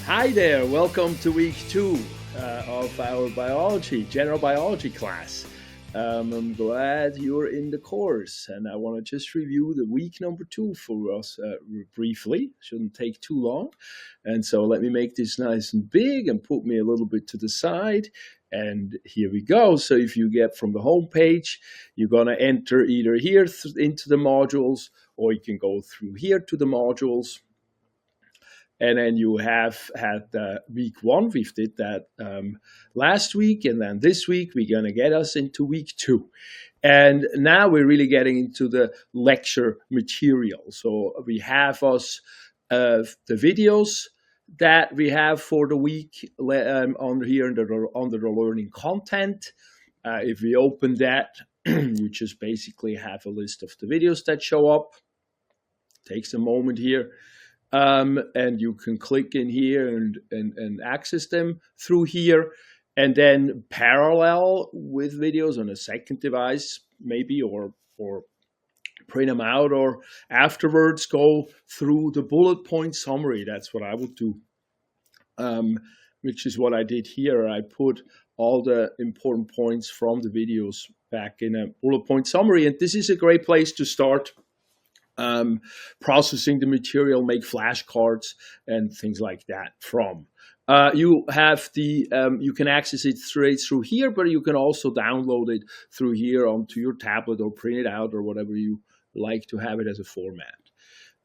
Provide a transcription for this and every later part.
Hi there, welcome to week two of our general biology class. I'm glad you're in the course, and I want to just review the week number two for us briefly. Shouldn't take too long. And so let me make this nice and big and put me a little bit to the side. And here we go. So if you get from the home page, you're going to enter either here into the modules, or you can go through here to the modules. And then you have had week one. We did that last week. And then this week, we're going to get us into week two. And now we're really getting into the lecture material. So we have the videos that we have for the week on here under the learning content. If we open that, you just basically have a list of the videos that show up. Takes a moment here. And you can click in here and access them through here, and then parallel with videos on a second device, maybe, or print them out, or afterwards go through the bullet point summary. That's what I would do, which is what I did here. I put all the important points from the videos back in a bullet point summary, and this is a great place to start. Processing the material, make flashcards and things like that from. You have you can access it straight through here, but you can also download it through here onto your tablet or print it out or whatever you like to have it as a format.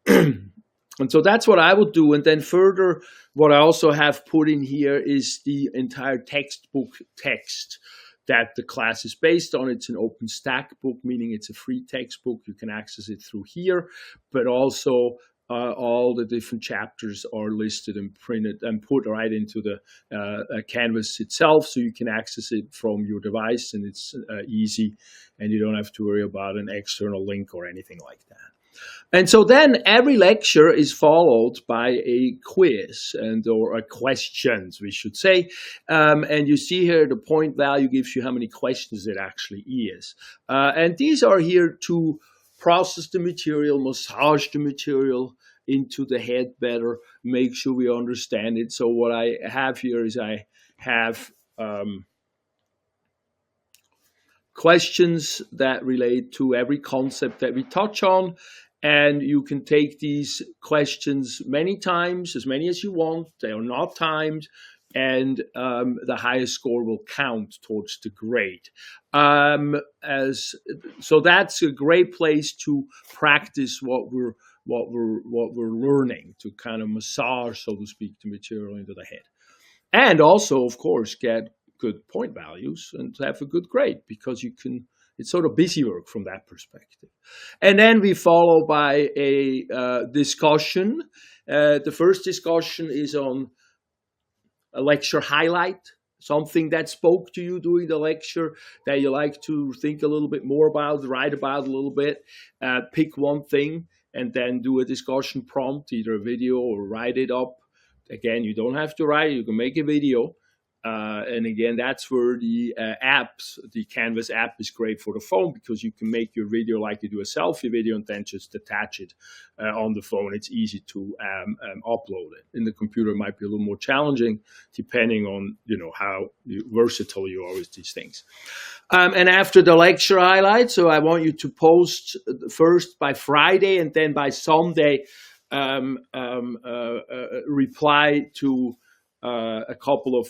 And so that's what I would do. And then further, what I also have put in here is the entire textbook text that the class is based on. It's an OpenStack book, meaning it's a free textbook. You can access it through here, but also all the different chapters are listed and printed and put right into the Canvas itself, so you can access it from your device, and it's easy, and you don't have to worry about an external link or anything like that. And so then every lecture is followed by a quiz or a questions, we should say. And you see here the point value gives you how many questions it actually is. And these are here to process the material, massage the material into the head better, make sure we understand it. So what I have here is I have questions that relate to every concept that we touch on. And you can take these questions many times, as many as you want. They are not timed, and the highest score will count towards the grade. So that's a great place to practice what we're learning, to kind of massage, so to speak, the material into the head, and also, of course, get good point values and have a good grade, because it's sort of busy work from that perspective. And then we follow by a discussion. The first discussion is on a lecture highlight, something that spoke to you during the lecture that you like to think a little bit more about, write about a little bit, pick one thing, and then do a discussion prompt, either a video or write it up. Again, you don't have to write it, you can make a video. And again, that's where the Canvas app is great for the phone, because you can make your video like you do a selfie video and then just attach it on the phone. It's easy to upload it. In the computer, it might be a little more challenging, depending on how versatile you are with these things. And after the lecture highlight, so I want you to post first by Friday and then by Sunday, reply to a couple of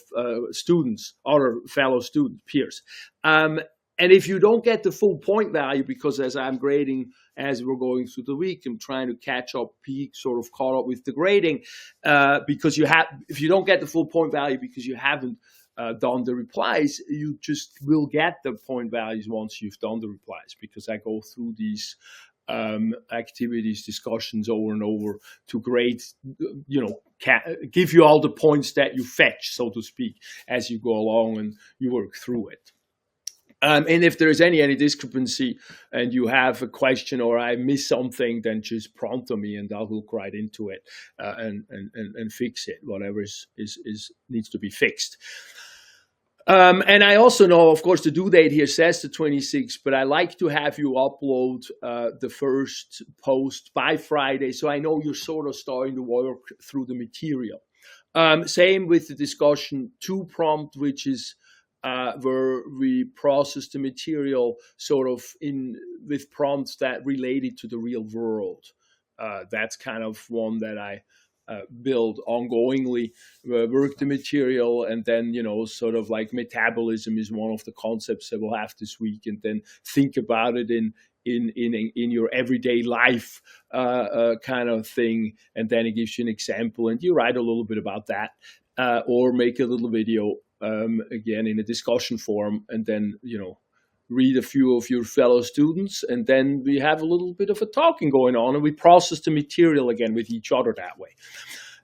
students, other fellow student peers. And if you don't get the full point value, because as I'm grading, as we're going through the week, I'm trying to catch up, sort of caught up with the grading, because if you don't get the full point value because you haven't done the replies, you just will get the point values once you've done the replies, because I go through these activities, discussions over and over to grade, give you all the points that you fetch, so to speak, as you go along and you work through it. And if there is any discrepancy and you have a question or I miss something, then just prompt me and I'll look right into it and fix it, whatever needs to be fixed. And I also know, of course, the due date here says the 26th, but I like to have you upload the first post by Friday, so I know you're sort of starting to work through the material. Same with the discussion two prompt, which is where we process the material sort of in with prompts that related to the real world. That's kind of one that I build ongoingly, work the material, and then sort of like metabolism is one of the concepts that we'll have this week, and then think about it in your everyday life kind of thing, and then it gives you an example, and you write a little bit about that, or make a little video again in a discussion forum, and then read a few of your fellow students, and then we have a little bit of a talking going on, and we process the material again with each other that way.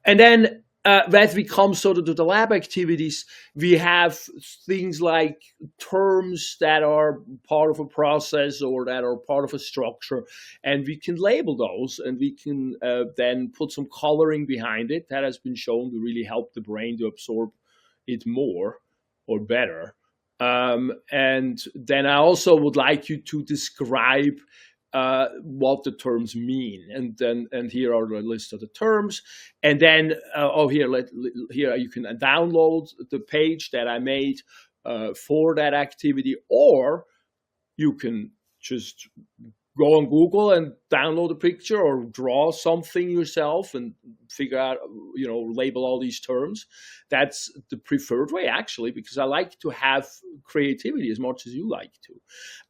And then as we come sort of to the lab activities, we have things like terms that are part of a process or that are part of a structure, and we can label those, and we can then put some coloring behind it. That has been shown to really help the brain to absorb it more or better. And then I also would like you to describe what the terms mean, and here are the list of the terms, and then here you can download the page that I made for that activity, or you can just go on Google and download a picture or draw something yourself and figure out, label all these terms. That's the preferred way, actually, because I like to have creativity as much as you like to.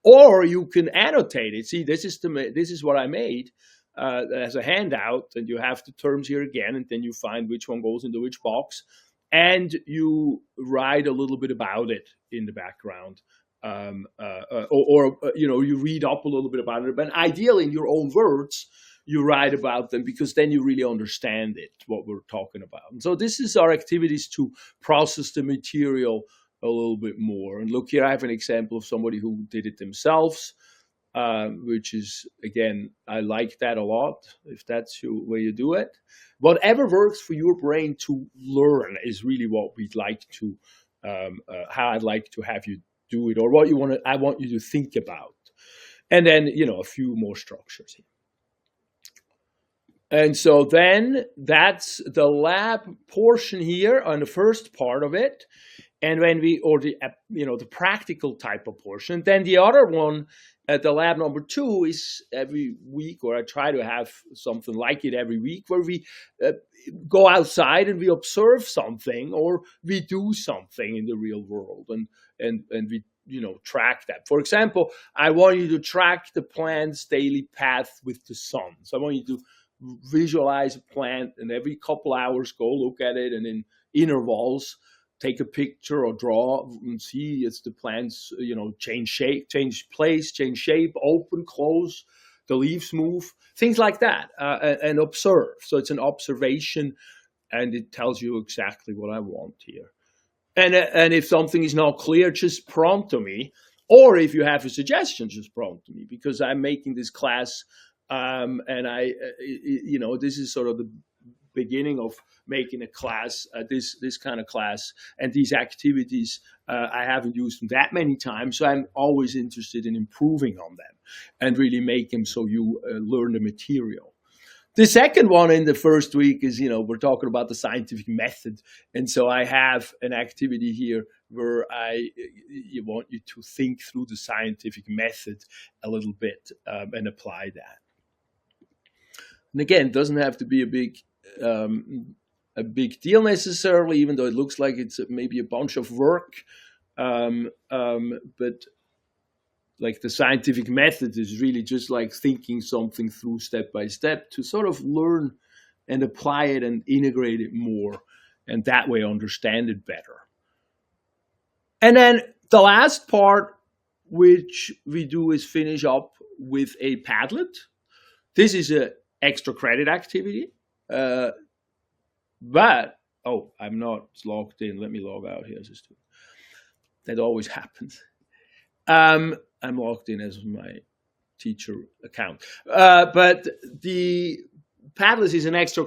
Or you can annotate it. See, this is what I made as a handout, and you have the terms here again, and then you find which one goes into which box, and you write a little bit about it in the background. You read up a little bit about it, but ideally in your own words, you write about them, because then you really understand it, what we're talking about. And so this is our activities to process the material a little bit more. And look here, I have an example of somebody who did it themselves, which is, again, I like that a lot, if that's the way you do it. Whatever works for your brain to learn is really what we'd like to, how I'd like to have you do it, or what I want you to think about. And then, a few more structures here. And so then that's the lab portion here on the first part of it. And when the practical type of portion, then the other one, the lab number 2 is every week, or I try to have something like it every week, where we go outside and we observe something, or we do something in the real world, and we track that. For example, I want you to track the plant's daily path with the sun. So I want you to visualize a plant, and every couple hours go look at it, and in intervals take a picture or draw and see as the plants change shape, change place, change shape, open, close, the leaves move, things like that, and observe. So it's an observation, and it tells you exactly what I want here. And if something is not clear, just prompt to me, or if you have a suggestion, just prompt to me, because I'm making this class, and this is sort of the beginning of making a class, this kind of class, and these activities. I haven't used them that many times, so I'm always interested in improving on them and really make them so you learn the material. The second one in the first week is, we're talking about the scientific method. And so I have an activity here where you want you to think through the scientific method a little bit, and apply that. And again, it doesn't have to be a big deal necessarily, even though it looks like it's maybe a bunch of work. But like the scientific method is really just like thinking something through step by step to sort of learn and apply it and integrate it more, and that way understand it better. And then the last part, which we do, is finish up with a Padlet. This is an extra credit activity, but I'm not logged in. Let me log out here. That always happens. I'm logged in as my teacher account. But the Padlet is an extra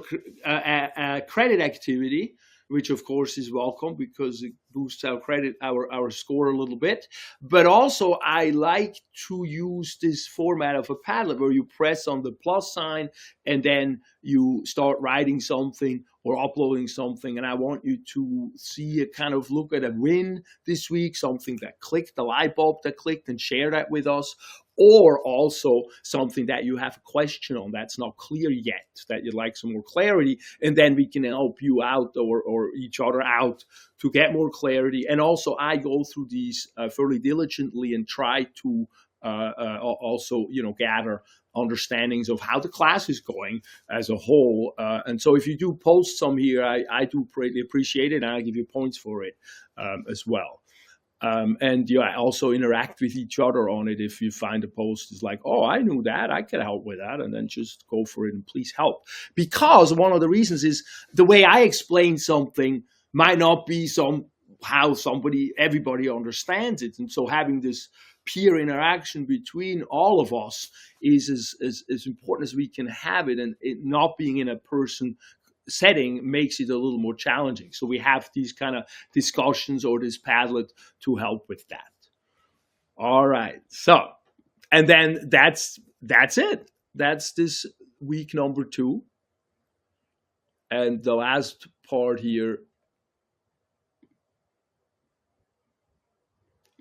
credit activity, which of course is welcome because it boosts our credit, our score a little bit. But also, I like to use this format of a Padlet where you press on the plus sign and then you start writing something or uploading something. And I want you to see a kind of look at a win this week, something that clicked, the light bulb that clicked, and share that with us. Or also something that you have a question on that's not clear yet, that you'd like some more clarity, and then we can help you out or each other out to get more clarity. And also, I go through these fairly diligently and try to also, gather understandings of how the class is going as a whole. And so if you do post some here, I do greatly appreciate it, and I give you points for it as well. And I also interact with each other on it. If you find a post is like, oh, I knew that, I could help with that, and then just go for it and please help. Because one of the reasons is the way I explain something might not be how everybody understands it. And so having this peer interaction between all of us is as important as we can have it, and it not being in a person setting makes it a little more challenging. So we have these kind of discussions or this Padlet to help with that. All right. So, and then that's it. That's this week number 2. And the last part here,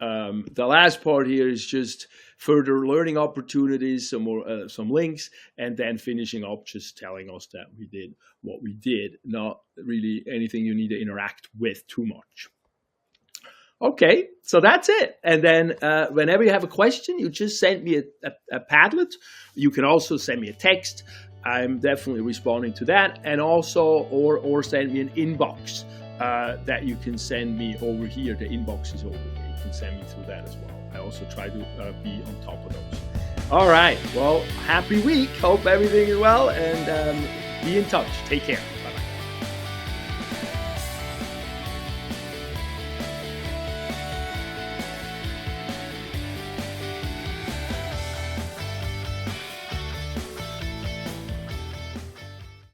is just further learning opportunities, some links, and then finishing up just telling us that we did what we did. Not really anything you need to interact with too much. Okay, so that's it. And then whenever you have a question, you just send me a Padlet. You can also send me a text. I'm definitely responding to that. And also, or send me an inbox that you can send me over here. The inbox is over here. You can send me through that as well. I also try to be on top of those. All right. Well, happy week. Hope everything is well, and be in touch. Take care.